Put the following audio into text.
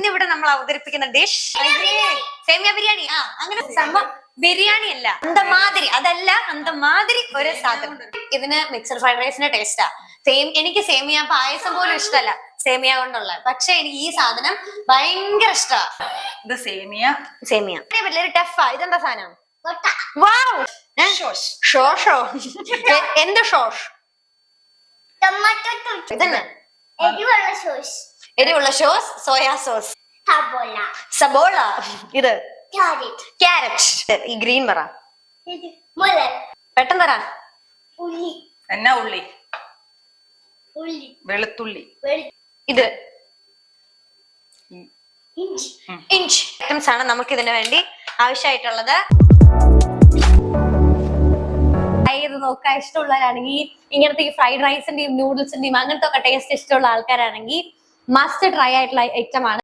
ഇന്നിവിടെ നമ്മൾ അവതരിപ്പിക്കുന്ന ഡിഷ് സേമിയ ബിരിയാണി. അങ്ങനെ സംഭവം ബിരിയാണി അല്ല, അന്തമാതിരി. അതല്ല, അന്തമാതിരി ഒരു സാധനം. ഇതിന് മിക്സഡ് ഫ്രൈഡ് റൈസിന്റെ ടേസ്റ്റാ. എനിക്ക് സേമിയ പായസം പോലും ഇഷ്ടമല്ല സേമിയ കൊണ്ടുള്ള. പക്ഷെ എനിക്ക് ഈ സാധനം ഭയങ്കര ഇഷ്ടമാണ്. ഇത് സേമിയ വലിയൊരു ടഫാ. ഇതെന്താ സാധനം? എന്ത് ഷോഷ്? ഇതന്നെ എരിവുള്ള ഷോസ്, സോയാ സോസ്, സബോള, ഇത് ക്യാരറ്റ്. ഈ ഗ്രീൻ പറ പെട്ടെന്ന് പറ. എന്നാ ഉള്ളി? വെളുത്തുള്ളി. ഇത് ഇഞ്ചി. ഐറ്റംസ് ആണ് നമുക്ക് ഇതിനു വേണ്ടി ആവശ്യമായിട്ടുള്ളത്. ഇത് നോക്കാൻ ഇഷ്ടമുള്ളവരാണെങ്കിൽ, ഇങ്ങനത്തെ ഈ ഫ്രൈഡ് റൈസിന്റെയും നൂഡിൽസിന്റെയും അങ്ങനത്തെ ഒക്കെ ടേസ്റ്റ് ഇഷ്ടമുള്ള ആൾക്കാരാണെങ്കിൽ മസ്റ്റ് ട്രൈ ആയിട്ടുള്ള ഐറ്റം ആണ്.